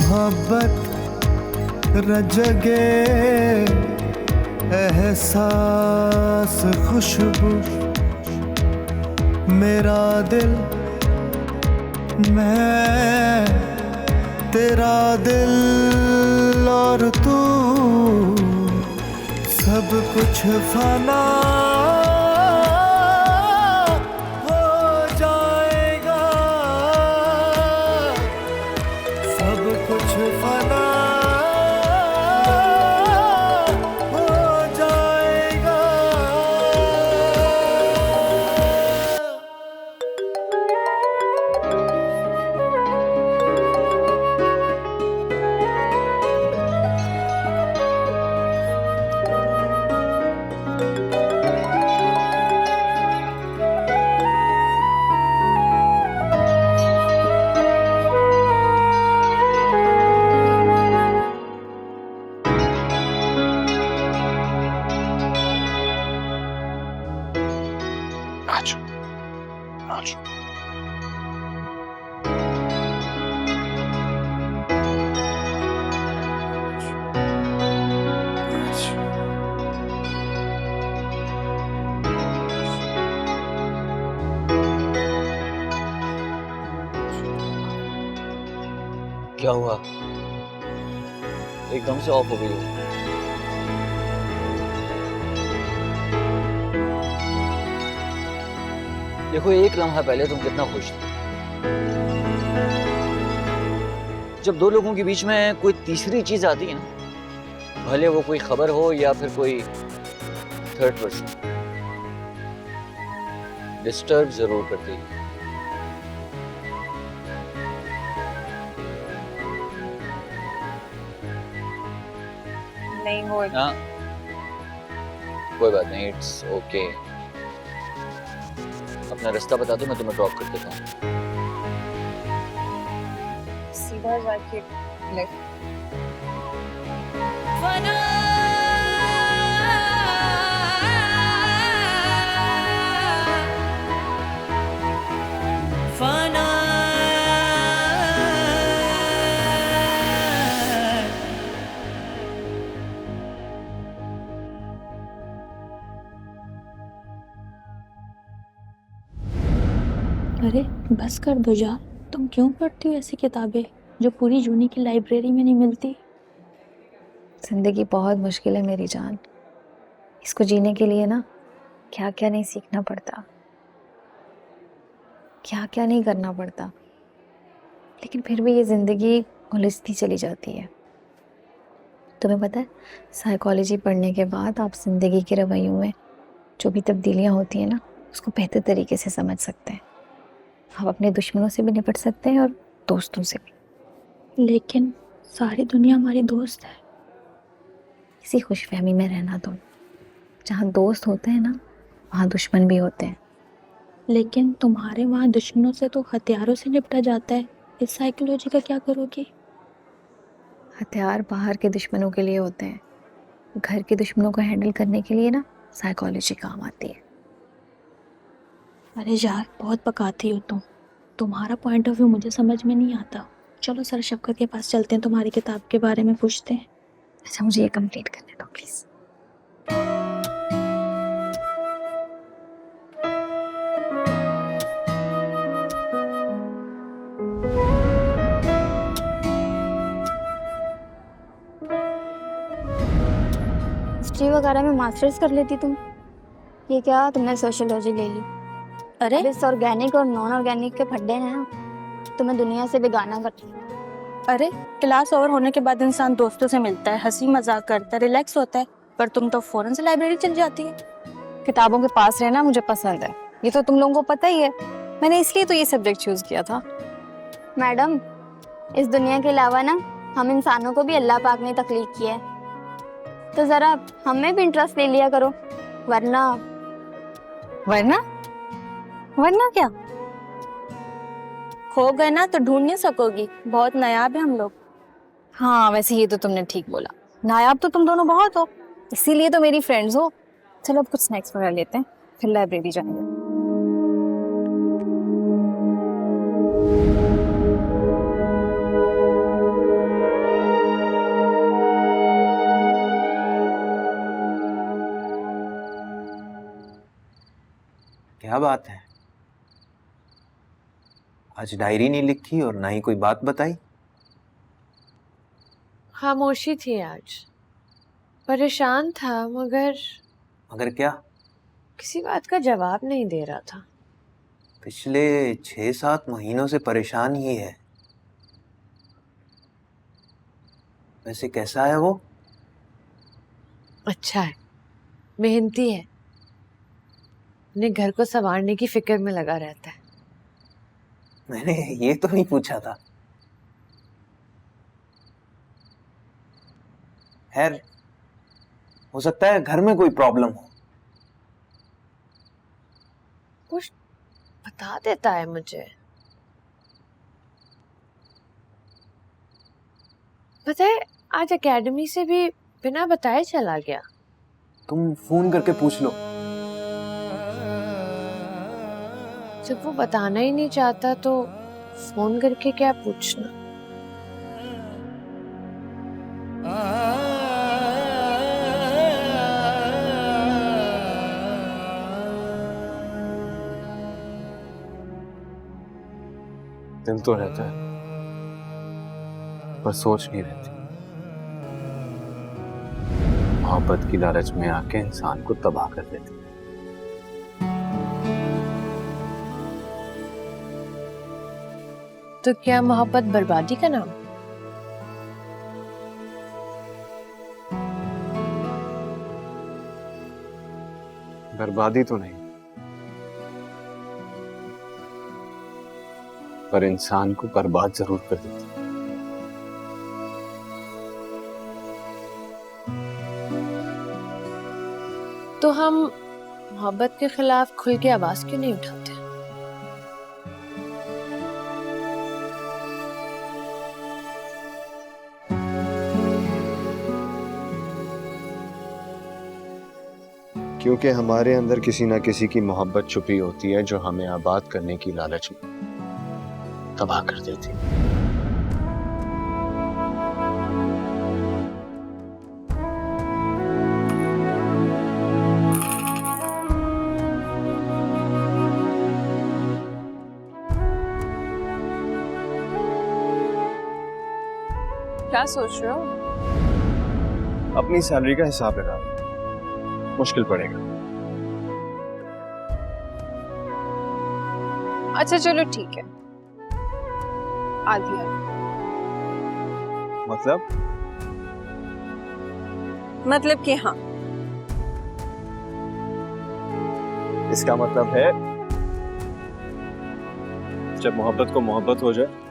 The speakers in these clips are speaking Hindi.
मोहब्बत रजगे एहसास खुशबू मेरा दिल मैं तेरा दिल और तू सब कुछ फना हो जाएगा, सब कुछ फना हो जाएगा। क्या हुआ? एकदम से ऑफ हो गई हो। देखो, एक लम्हा पहले तुम कितना खुश थे। जब दो लोगों के बीच में कोई तीसरी चीज आती है ना, भले वो कोई खबर हो या फिर कोई थर्ड पर्सन, डिस्टर्ब जरूर करती है। नहीं हो हाँ, कोई बात नहीं, इट्स ओके। अपना रास्ता बता दो, मैं तुम्हें ड्रॉप कर देता हूँ। सीधा जाके लेफ्ट। अरे बस कर दो यार, तुम क्यों पढ़ती हो ऐसी किताबें जो पूरी जूनी की लाइब्रेरी में नहीं मिलती? जिंदगी बहुत मुश्किल है मेरी जान। इसको जीने के लिए ना क्या क्या नहीं सीखना पड़ता, क्या क्या नहीं करना पड़ता, लेकिन फिर भी ये जिंदगी उलझती चली जाती है। तुम्हें पता है, साइकोलॉजी पढ़ने के बाद आप जिंदगी के रवैयों में जो भी तब्दीलियां होती हैं ना, उसको बेहतर तरीके से समझ सकते हैं। आप अपने दुश्मनों से भी निपट सकते हैं और दोस्तों से भी। लेकिन सारी दुनिया हमारी दोस्त है। इसी खुशफहमी में रहना तुम। जहाँ दोस्त होते हैं ना, वहाँ दुश्मन भी होते हैं। लेकिन तुम्हारे वहाँ दुश्मनों से तो हथियारों से निपटा जाता है, इस साइकोलॉजी का क्या करोगी? हथियार बाहर के दुश्मनों के लिए होते हैं, घर के दुश्मनों को हैंडल करने के लिए ना साइकोलॉजी काम आती है। अरे यार, बहुत पकाती हो तुम। तुम्हारा पॉइंट ऑफ व्यू मुझे समझ में नहीं आता। चलो सर शफकत के पास चलते हैं, तुम्हारी किताब के बारे में पूछते हैं। अच्छा, मुझे ये कंप्लीट करने दो प्लीज। हिस्ट्री वगैरह में मास्टर्स कर लेती तुम। ये क्या तुमने सोशियोलॉजी ले ली? अरे इस ऑर्गेनिक और नॉन ऑर्गेनिक के फड्डे हैं ना, तुम्हें दुनिया से बेगाना कर। अरे, क्लास ओवर होने के बाद इंसान दोस्तों से मिलता है, हंसी मजाक करता है, रिलैक्स होता है, पर तुम तो फौरन से लाइब्रेरी चल जाती है। किताबों के पास रहना मुझे पसंद है, ये तो तुम लोगों को पता ही है। मैंने इसलिए तो ये सब्जेक्ट चूज किया था। मैडम, इस दुनिया के अलावा ना हम इंसानों को भी अल्लाह पाक ने तख्लीक किया है, तो जरा हमें भी इंटरेस्ट ले लिया करो, वरना वरना वरना क्या? खो गए ना तो ढूंढ नहीं सकोगी, बहुत नायाब है हम लोग। हाँ, वैसे ये तो तुमने ठीक बोला, नायाब तो तुम दोनों बहुत हो, इसीलिए तो मेरी फ्रेंड्स हो। चलो अब कुछ स्नैक्स वगैरह लेते हैं, फिर लाइब्रेरी जाएंगे। क्या बात है? आज डायरी नहीं लिखी और ना ही कोई बात बताई। खामोशी थी आज। परेशान था मगर क्या? किसी बात का जवाब नहीं दे रहा था। पिछले 6-7 महीनों से परेशान ही है। वैसे कैसा है वो? अच्छा है, मेहनती है, अपने घर को संवारने की फिक्र में लगा रहता है। मैंने ये तो नहीं पूछा था। खैर, हो सकता है घर में कोई प्रॉब्लम हो। कुछ बता देता है मुझे। पता है, आज एकेडमी से भी बिना बताए चला गया। तुम फोन करके पूछ लो। जब वो बताना ही नहीं चाहता तो फोन करके क्या पूछना। दिल तो रहता है पर सोच नहीं रहती। मोहब्बत की लालच में आके इंसान को तबाह कर देती। तो क्या मोहब्बत बर्बादी का नाम? बर्बादी तो नहीं, पर इंसान को बर्बाद जरूर कर देती। तो हम मोहब्बत के खिलाफ खुल के आवाज क्यों नहीं उठाते? क्योंकि हमारे अंदर किसी ना किसी की मोहब्बत छुपी होती है जो हमें आबाद करने की लालच में तबाह कर देती। क्या सोच रहे हो? अपनी सैलरी का हिसाब लगा, मुश्किल पड़ेगा। अच्छा चलो ठीक है, आधी आधी। मतलब कि हाँ। इसका मतलब है जब मोहब्बत को मोहब्बत हो जाए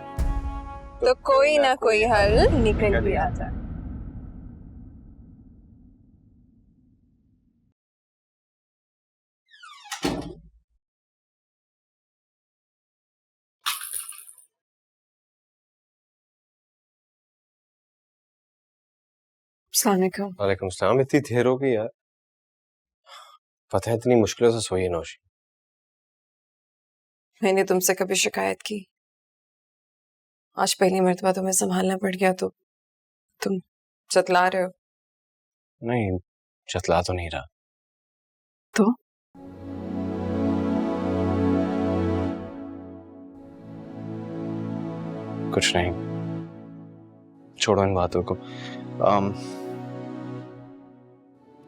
तो कोई ना कोई हल निकल ही आता है। वालेकुम सलाम। इतनी देर हो गई यार। पता है इतनी मुश्किलों से सोई है नौशी। मैंने तुमसे कभी शिकायत की? आज पहली मर्तबा तुम्हें संभालना पड़ गया तो तुम चतला रहे हो। नहीं, चतला तो नहीं रहा। तो कुछ नहीं, छोड़ो इन बातों को।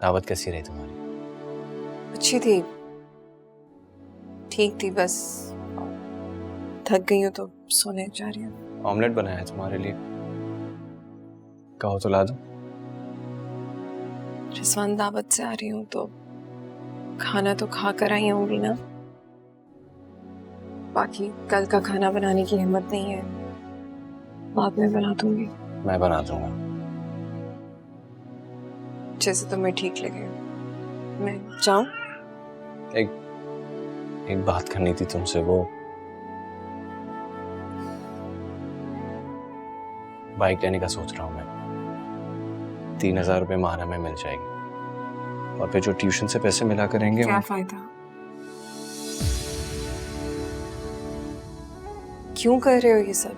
दावत कैसी रही तुम्हारी? अच्छी थी, ठीक थी, बस थक गई हूँ तो सोने जा रही हूँ। ऑमलेट बनाया है तुम्हारे लिए, कहो तो ला दो। रिजवान दावत से आ रही हूँ तो खाना तो खा कर आई होंगी ना। बाकी कल का खाना बनाने की हिम्मत नहीं है, बाद में बना दूंगी। मैं बना दूंगा। जैसे तुम्हें ठीक लगे। मैं जाऊं? एक बात करनी थी तुमसे। वो बाइक लेने का सोच रहा हूँ मैं। 3,000 रुपये महीना में मिल जाएगी और फिर जो ट्यूशन से पैसे मिला करेंगे क्या फायदा? क्यों कर रहे हो ये सब?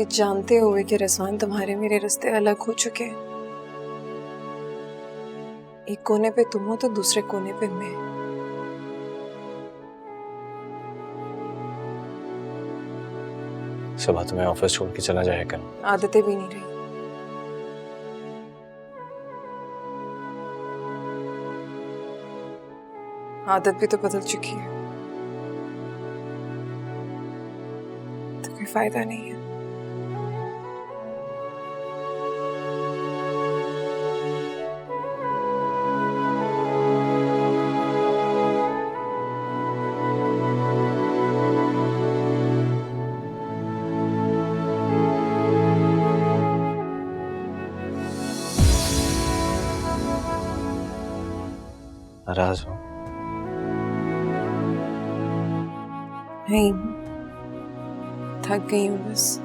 ये जानते हुए कि रिजवान तुम्हारे मेरे रिश्ते अलग हो चुके हैं। एक कोने पे तुम हो तो दूसरे कोने पे मैं। सुबह तो मैं ऑफिस छोड़ के चला जाया करूँ। आदतें भी नहीं रही। आदत भी तो बदल चुकी है, तो कोई फायदा नहीं है। नाराज हो? नहीं, थक गई हूँ बस।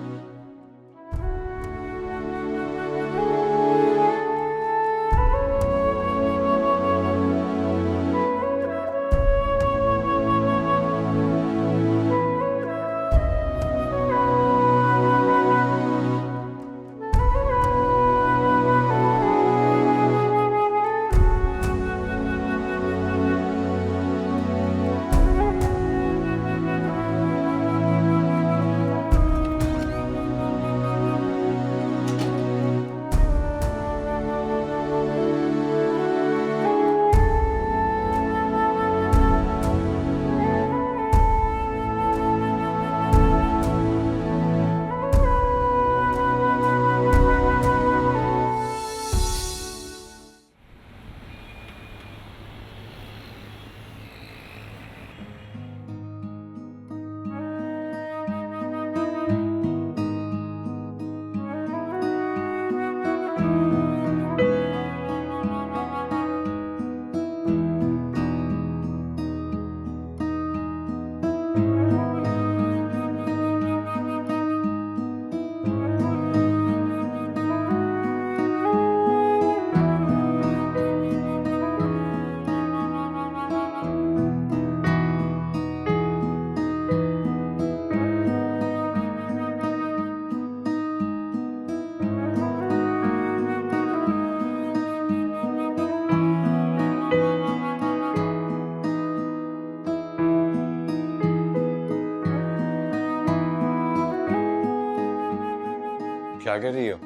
क्या कर रही हो?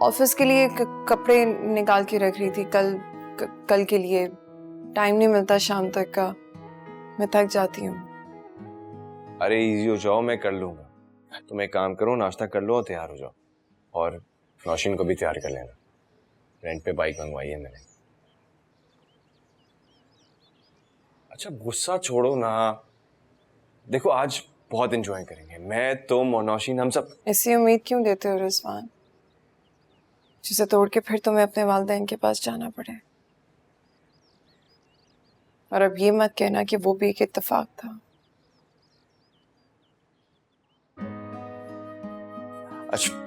ऑफिस के लिए कपड़े निकाल के रख रही थी, कल के लिए। टाइम नहीं मिलता शाम तक का, मैं थक जाती हूँ। अरे इजी हो जाओ, मैं कर लूंगा। तुम एक काम करो, नाश्ता कर लो और तैयार हो जाओ। और नौशीन को भी तैयार कर लेना, रेंट पे बाइक मंगवाई है मैंने। अच्छा गुस्सा छोड़ो ना, देखो आज बहुत एंजॉय करेंगे, मैं तुम और नौशीन, हम सब। ऐसी उम्मीद क्यों देते हो रिजवान, जिसे तोड़ के फिर तुम्हें अपने वालिदैन के पास जाना पड़े? और अब ये मत कहना कि वो भी एक इत्तेफाक था। अच्छा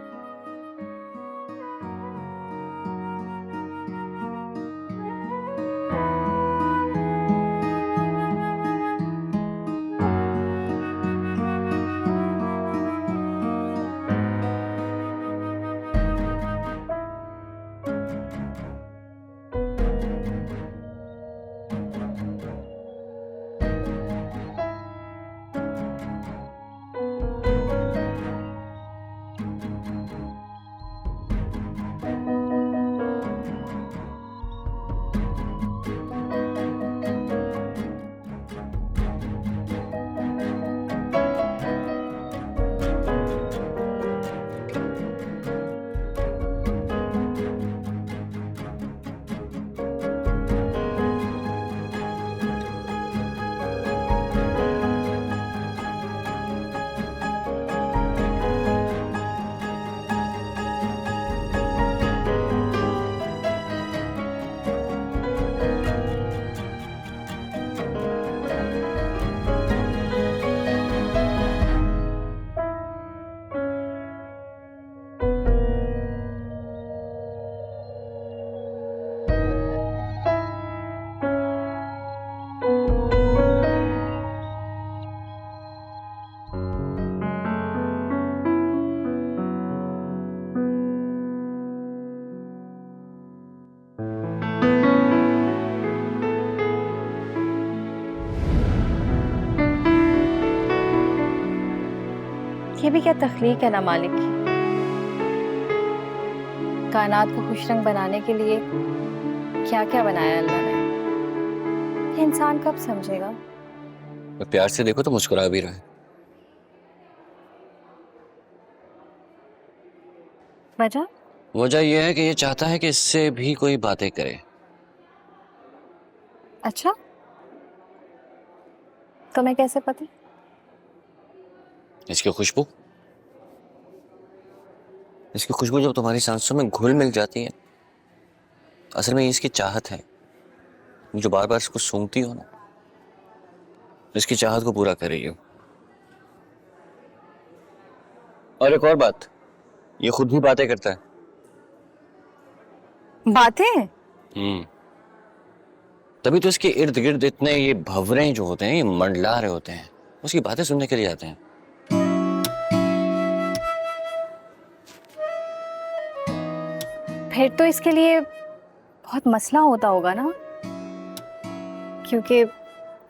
भी क्या तख्लीक है ना मालिक की। कायनात को खुश रंग बनाने के लिए क्या क्या बनाया अल्लाह ने, ये इंसान कब समझेगा। तो प्यार से देखो तो मुस्कुरा भी रहा है। वजह? वजह यह है कि ये चाहता है कि इससे भी कोई बातें करे। अच्छा, तुम्हें कैसे पता? इसकी खुशबू, इसकी खुशबू जब तुम्हारी सांसों में घुल मिल जाती है, असल में ये इसकी चाहत है। जो बार बार इसको सूंघती हो ना, इसकी चाहत को पूरा कर रही हो। और एक और बात, ये खुद भी बातें करता है। बातें? तभी तो इसके इर्द गिर्द इतने ये भंवरे जो होते हैं, ये मंडला रहे होते हैं, उसकी बातें सुनने के लिए आते हैं। फिर तो इसके लिए बहुत मसला होता होगा ना, क्योंकि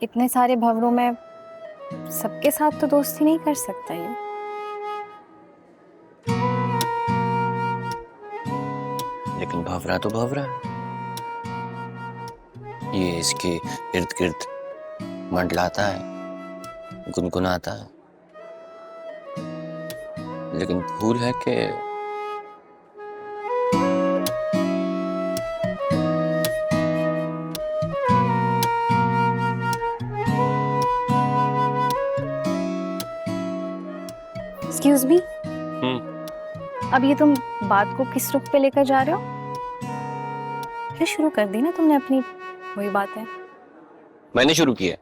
इतने सारे भंवरों में सबके साथ तो दोस्ती नहीं कर सकता ये। लेकिन भंवरा तो भंवरा है, ये इसके इर्द गिर्द मंडलाता है, गुनगुनाता है, लेकिन भूल है कि एक्सक्यूज मी, अब ये तुम बात को किस रुख पे लेकर जा रहे हो? फिर शुरू कर दी ना तुमने अपनी वही बातें। मैंने शुरू किया।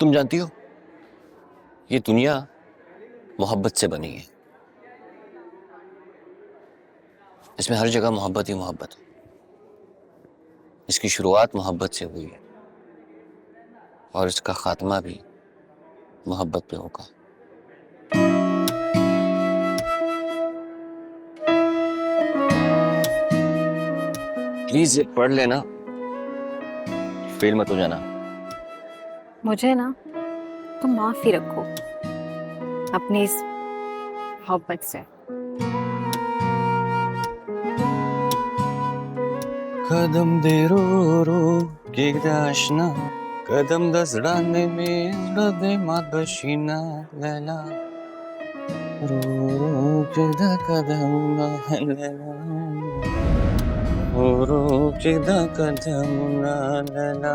तुम जानती हो, ये दुनिया मोहब्बत से बनी है। इसमें हर जगह मोहब्बत ही मोहब्बत है। इसकी शुरुआत मोहब्बत से हुई है और इसका खात्मा भी मोहब्बत पे होगा। प्लीज ये पढ़ लेना, फेल मत हो जाना। मुझे ना तुम माफी रखो अपनी इस मोहब्बत से। कदम दे रो रो के दाशना, कदम दसडाने में दे मादशीना लैला, रो रो के दा कदम ना लैला, रो रो के दा कदम ना लैला,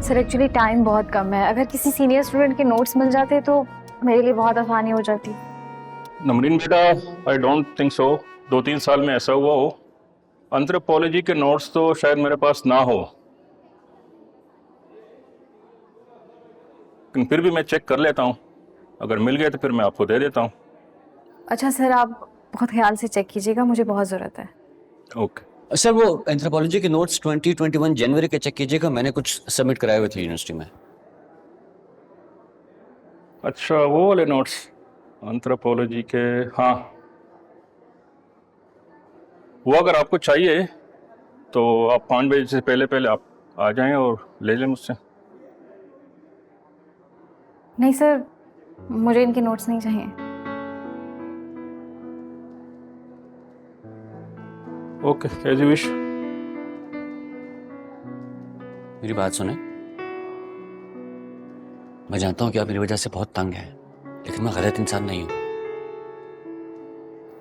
सर एक्चुअली टाइम बहुत कम है, अगर किसी सीनियर स्टूडेंट के नोट्स मिल जाते तो मेरे लिए बहुत आसानी हो जाती। नमरीन बेटा, आई डोंट थिंक सो 2-3 साल में ऐसा हुआ हो। एंथ्रोपोलॉजी के नोट्स तो शायद मेरे पास ना हो, लेकिन फिर भी मैं चेक कर लेता हूँ। अगर मिल गए तो फिर मैं आपको दे देता हूँ। अच्छा सर, आप बहुत ख्याल से चेक कीजिएगा, मुझे बहुत ज़रूरत है। ओके सर, वो एंथ्रोपोलॉजी के नोट्स 2021 जनवरी के चेक कीजिएगा, मैंने कुछ सबमिट कराए हुए थे यूनिवर्सिटी में। अच्छा, वो वाले नोट्स एंथ्रोपोलॉजी के, हाँ वो अगर आपको चाहिए तो आप 5 बजे से पहले पहले आप आ जाएं और ले लें मुझसे। नहीं सर, मुझे इनके नोट्स नहीं चाहिए। Okay, as you wish. मेरी बात सुने, मैं जानता हूँ कि आप मेरी वजह से बहुत तंग हैं, लेकिन मैं गलत इंसान नहीं हूँ।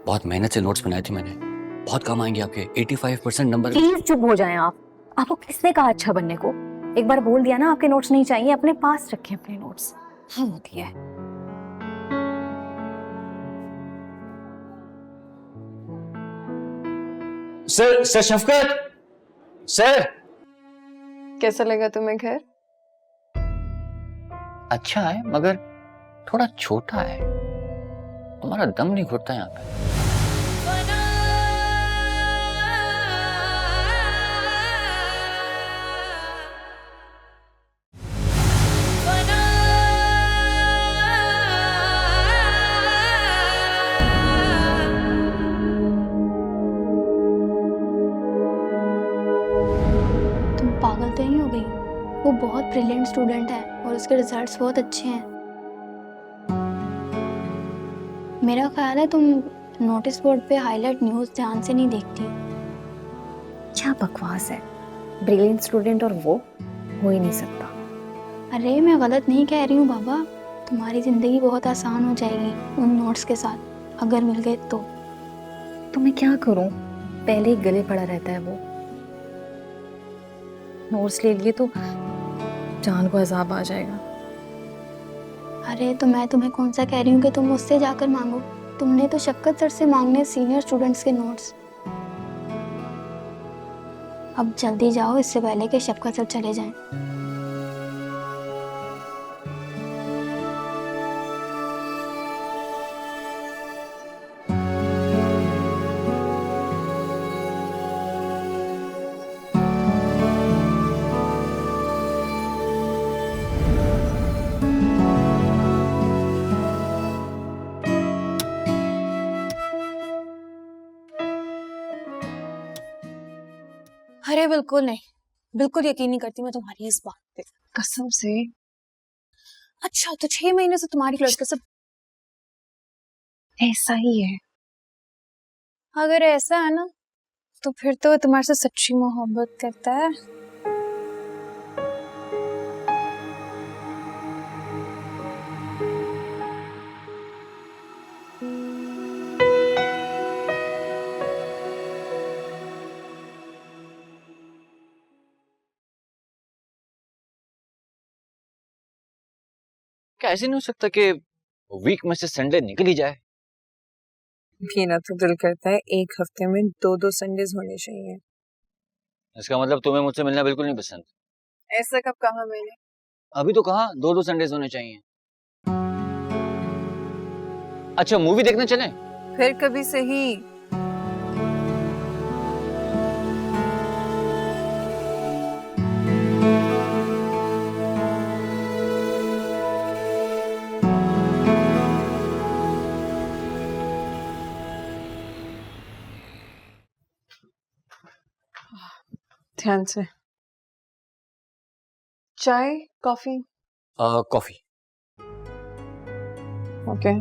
बहुत मेहनत से नोट्स बनाए थे मैंने, बहुत काम आएंगे आपके। 85% नंबर। प्लीज चुप हो जाएं आप। आपको किसने कहा अच्छा बनने को? एक बार बोल दिया ना आपके नोट्स नहीं चाहिए, अपने पास रखें अपने नोट्स। हाँ होती है। सर शफकत, सर। कैसा लगा तुम्हें घर? अच्छा है, मगर थोड़ा छोटा है। तुम्हारा दम नहीं घुटता यहाँ पे। पागल तो नहीं हो गई? वो बहुत ब्रिलियंट स्टूडेंट है और उसके रिजल्ट्स बहुत अच्छे हैं। मेरा ख्याल है तुम नोटिस बोर्ड पे हाईलाइट न्यूज़ ध्यान से नहीं देखती। क्या बकवास है, ब्रिलियंट स्टूडेंट और वो हो ही नहीं सकता। अरे मैं गलत नहीं कह रही हूँ बाबा, तुम्हारी ज़िंदगी बहुत आसान हो जाएगी उन नोट्स के साथ अगर मिल गए तो मैं क्या करूं, पहले ही गले पड़ा रहता है वो। नोट्स ले लिए तो जान को अजाब आ जाएगा। अरे तो मैं तुम्हें कौन सा कह रही हूँ कि तुम मुझसे जाकर मांगो। तुमने तो शक्कत सर से मांगने सीनियर स्टूडेंट्स के नोट्स। अब जल्दी जाओ इससे पहले कि शक्कत सर चले जाएं। अरे बिल्कुल नहीं, बिल्कुल यकीन नहीं करती मैं तुम्हारी इस बात पे, कसम से। अच्छा तो 6 महीने से तुम्हारी क्लास का सब ऐसा ही है। अगर ऐसा है ना तो फिर तो वो तुम्हारे से सच्ची मोहब्बत करता है। क्या ऐसे नहीं हो सकता कि वीक में से संडे निकल ही जाए? मेरा तो दिल करता है एक हफ्ते में 2-2 संडेज होने चाहिए। इसका मतलब तुम्हें मुझसे मिलना बिल्कुल नहीं पसंद? ऐसा कब कहा मैंने? अभी तो कहा 2-2 संडेज होने चाहिए। अच्छा मूवी देखने चलें? फिर कभी सही। ध्यान से। चाय कॉफी? कॉफी। ओके।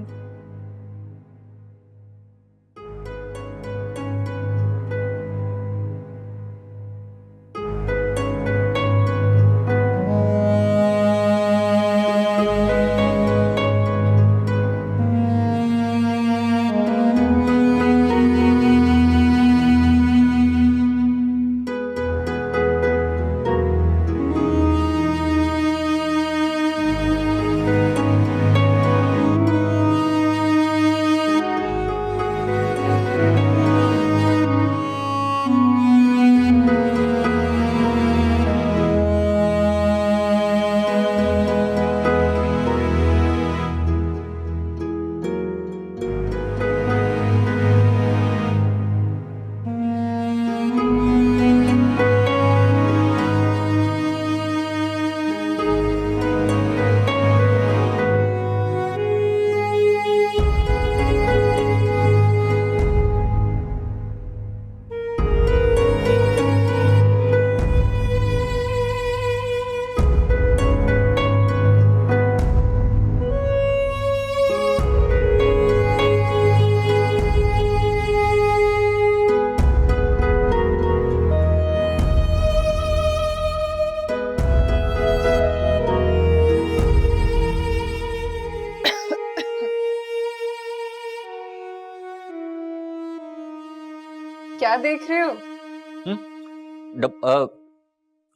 क्या देख रहे हो?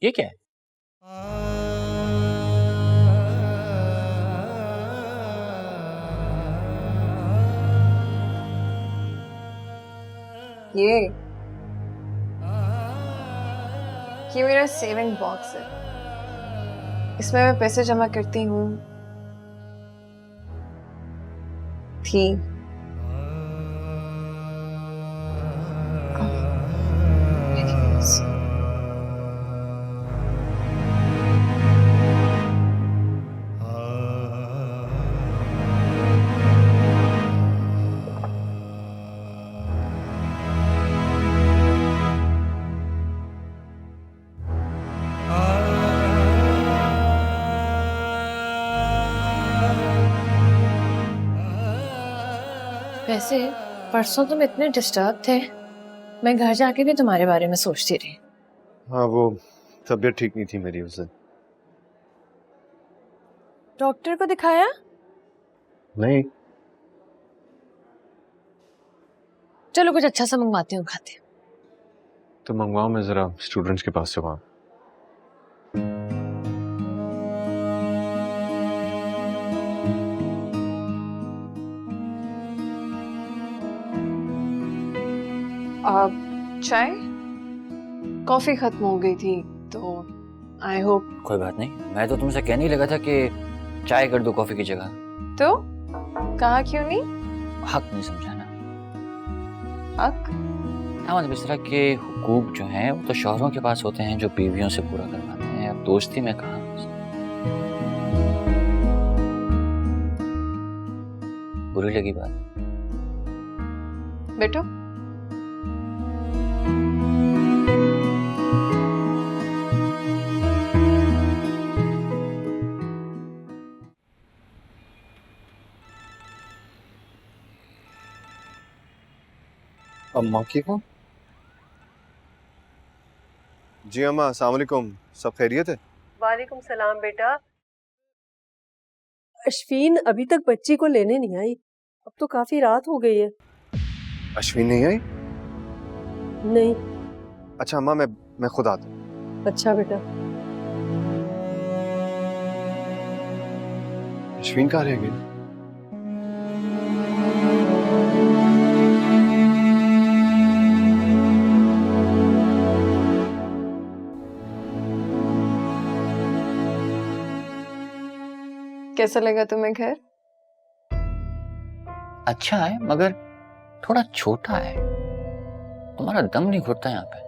ये क्या है? ये मेरा सेविंग बॉक्स है। इसमें मैं पैसे जमा करती हूँ थी। वैसे परसों तुम इतने डिस्टर्ब थे, मैं घर जाके भी तुम्हारे बारे में सोचती रही। हाँ, वो तबीयत ठीक नहीं थी मेरी उस दिन। डॉक्टर को दिखाया? नहीं। चलो कुछ अच्छा सा मंगवाती हूँ, खाते हैं। तो मंगवाओ, मैं जरा स्टूडेंट्स के पास से वहां। चाय? कॉफी खत्म हो गई थी तो आई होप। कोई बात नहीं, मैं तो तुमसे कहने ही लगा था कि चाय कर दो कॉफी की जगह। तो कहा क्यों नहीं? हक नहीं समझा ना। हक? हाँ, मतलब इस तरह के हुकूक जो हैं वो तो शौहरों के पास होते हैं जो बीवियों से पूरा करवाते हैं। अब दोस्ती में कहा। बुरी लगी बात? बेटो अम्मा की कौन? जी अम्मा, अस्सलाम वालेकुम। सब खैरियत है? वालेकुम सलाम बेटा। अश्विन अभी तक बच्ची को लेने नहीं आई। अब तो काफी रात हो गई है। अश्विन नहीं आई? नहीं। अच्छा अम्मा, मैं खुद आता हूँ। अच्छा बेटा। अश्विन कहाँ रह गई? कैसा लगा तुम्हें घर? अच्छा है मगर थोड़ा छोटा है। तुम्हारा दम नहीं घुटता यहाँ पे।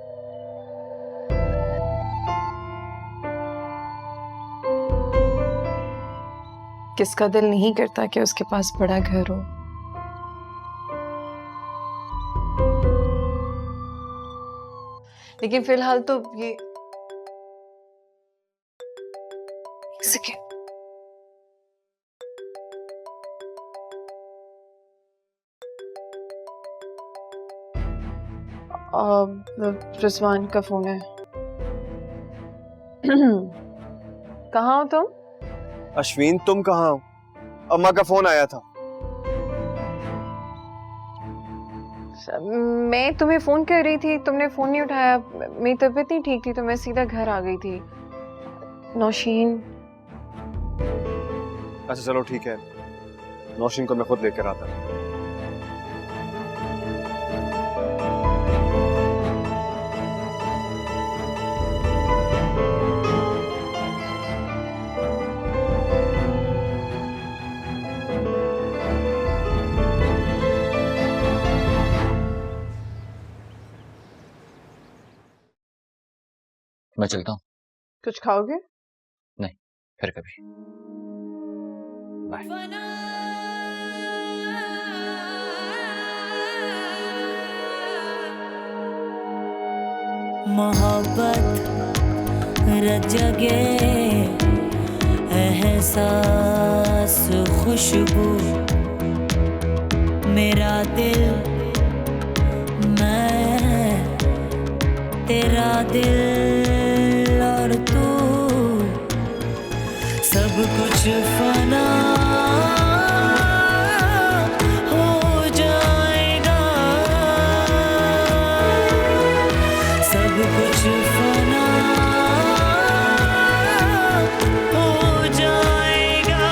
किसका दिल नहीं करता कि उसके पास बड़ा घर हो? लेकिन फिलहाल तो ये एक सेकेंड। रिजवान का फोन है। कहाँ हो तुम? अश्विन तुम कहाँ हो? अम्मा का फोन आया था। मैं तुम्हें फोन कर रही थी, तुमने फोन नहीं उठाया। मेरी तबीयत नहीं ठीक थी तो मैं सीधा घर आ गई थी। नौशीन। अच्छा चलो ठीक है, नौशीन को मैं खुद लेकर आता हूँ। मैं चलता हूँ। कुछ खाओगे? नहीं, फिर कभी। बाय। मोहब्बत रजगे एहसास खुशबू मेरा दिल मैं तेरा दिल और तू सब कुछ फना हो जाएगा, सब कुछ फना हो जाएगा।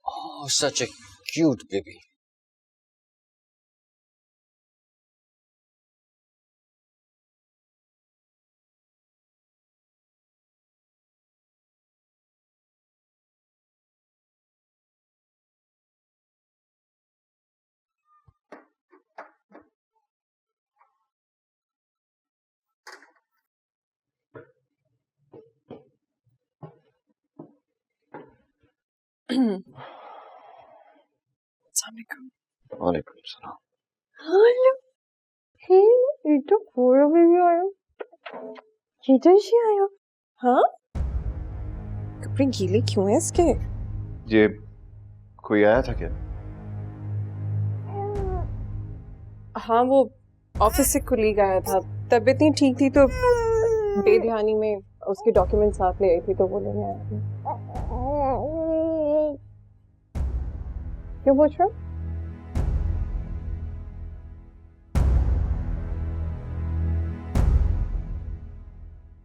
Oh, such a cute baby. वालेकुम सलाम। हेलो, हे ये तो पूरा बेबी आया। ये तो इसी आया। हाँ, कपड़े गीले क्यों हैं इसके? ये कोई आया था क्या? हाँ, वो ऑफिस से कुलीग आया था। तबीयत नहीं ठीक थी तो बेध्यानी में उसके डॉक्यूमेंट साथ ले आई थी तो वो लेने आया था। क्यों पूछ रहे हो?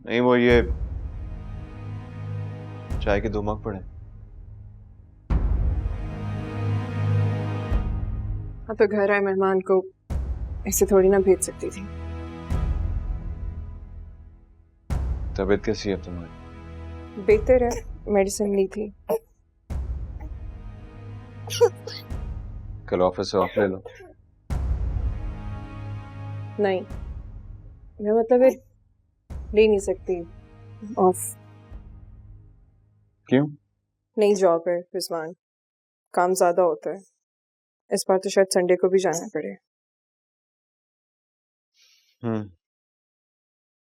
नहीं, वो ये चाय के 2 मग पड़े। हाँ, तो घर आए मेहमान को ऐसे थोड़ी ना भेज सकती थी। तबीयत कैसी है तुम्हारी? बेहतर है, मेडिसिन ली थी। कल ऑफिस से ऑफ ले लो। नहीं, मैं मतलब ये ले नहीं सकती ऑफ। क्यों? नई जॉब है रिजवान, काम ज्यादा होता है। इस बार तो शायद संडे को भी जाना पड़े।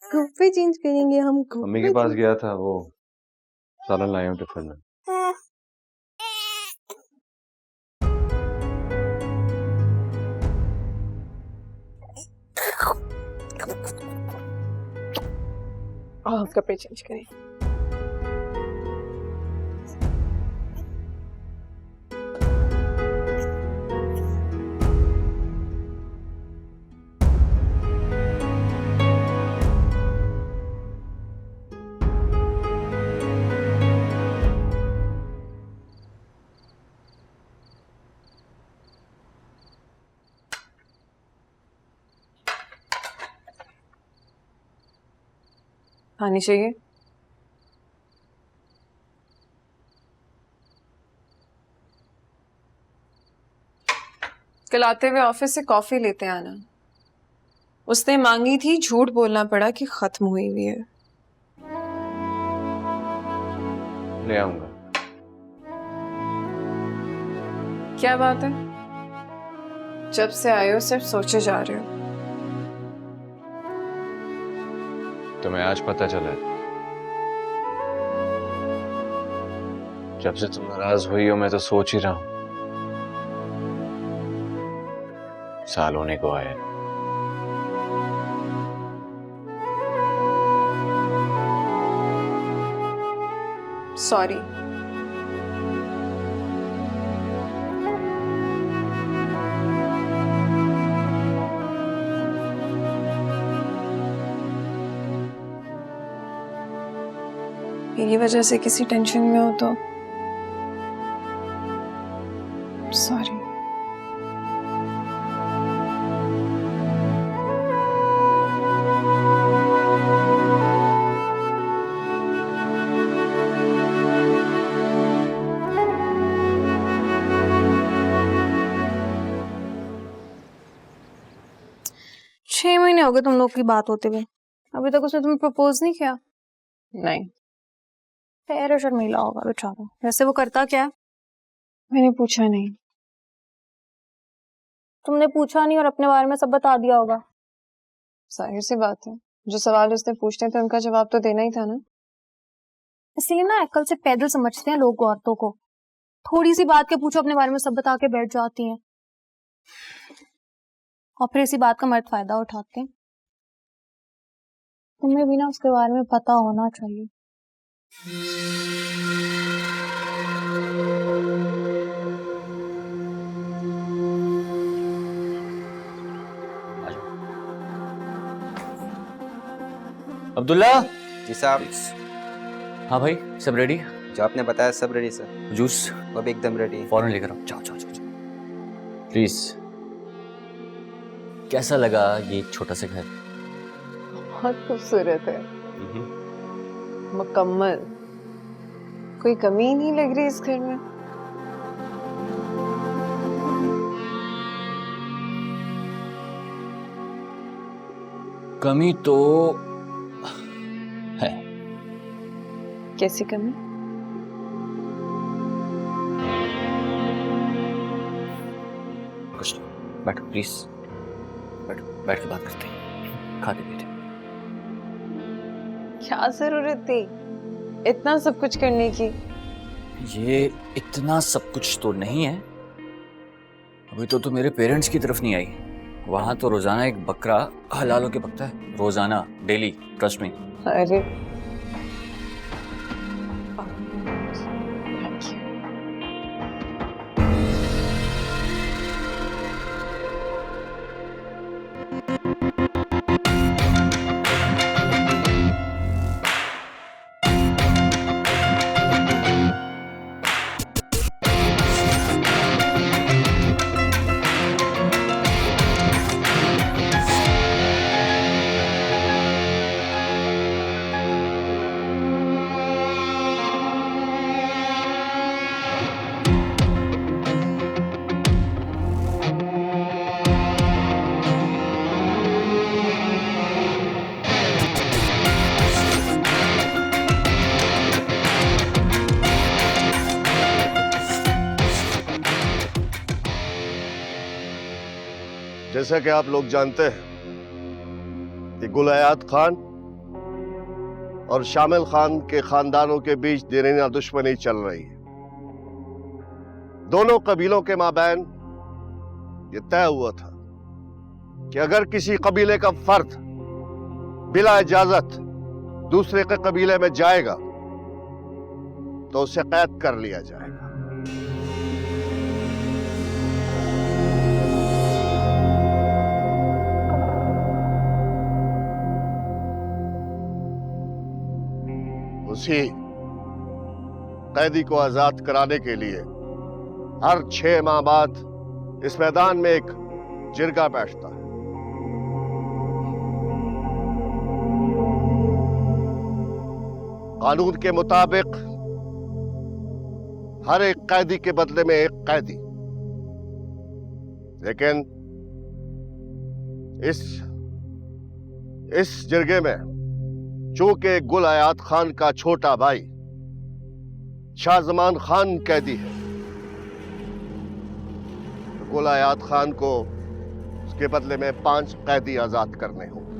कपड़े चेंज करेंगे हम। मम्मी के पास गया था, वो सालन लाए हूँ टिफिन में। कपड़े चेंज करें। पानी चाहिए? कल आते हुए ऑफिस से कॉफी लेते आना। उसने मांगी थी, झूठ बोलना पड़ा कि खत्म हुई हुई है। ले आऊंगा। क्या बात है, जब से आए हो सिर्फ सोचे जा रहे हो। तुम्हें आज पता चला है? जब से तुम नाराज हुई हो मैं तो सोच ही रहा हूं। साल होने को आया। सॉरी। मेरी वजह से किसी टेंशन में हो तो सॉरी। छह महीने हो गए तुम लोग की बात होते हुए, अभी तक उसने तुम्हें प्रपोज नहीं किया? नहीं। पैर शर्मीला होगा बेचारा। वैसे वो करता क्या है? मैंने पूछा नहीं। तुमने पूछा नहीं और अपने बारे में सब बता दिया होगा। जाहिर सी बात है, जो सवाल उसने पूछने थे उनका जवाब तो देना ही था ना। इसलिए ना अक्ल से पैदल समझते हैं लोग औरतों को। थोड़ी सी बात के पूछो, अपने बारे में सब बता के बैठ जाती हैं और फिर इसी बात का मर्द फायदा उठाते हैं। तुम्हें भी ना उसके बारे में पता होना चाहिए। अब्दुल्ला। जी साहब। हाँ भाई, सब रेडी? जो आपने बताया सब रेडी सर। जूस? वो भी एकदम रेडी। फौरन लेकर आओ। जाओ जाओ जाओ प्लीज। कैसा लगा ये छोटा सा घर? बहुत खूबसूरत है, मुकम्मल। कोई कमी नहीं लग रही इस घर में। कमी तो है। कैसी कमी? कुछ नहीं, बैठो प्लीज, बैठो, बैठ के बात करते हैं, खाते पीते। क्या जरूरत थी? इतना सब कुछ करने की? ये इतना सब कुछ तो नहीं है। अभी तो मेरे पेरेंट्स की तरफ नहीं आई। वहां तो रोजाना एक बकरा हलाल होके पकता है, रोजाना, डेली, ट्रस्ट मी। अरे जैसा कि आप लोग जानते हैं कि गुल हयात खान और शामिल खान के खानदानों के बीच देरीना दुश्मनी चल रही है। दोनों कबीलों के माबैन ये तय हुआ था कि अगर किसी कबीले का फर्द बिला इजाजत दूसरे के कबीले में जाएगा तो उसे कैद कर लिया जाएगा। उसी कैदी को आजाद कराने के लिए हर 6 माह बाद इस मैदान में एक जिरगा बैठता है। कानून के मुताबिक हर एक कैदी के बदले में एक कैदी, लेकिन इस जिरगे में चूंकि गुल हयात खान का छोटा भाई शाहजमान खान कैदी है, तो गुल हयात खान को उसके बदले में 5 कैदी आजाद करने होंगे।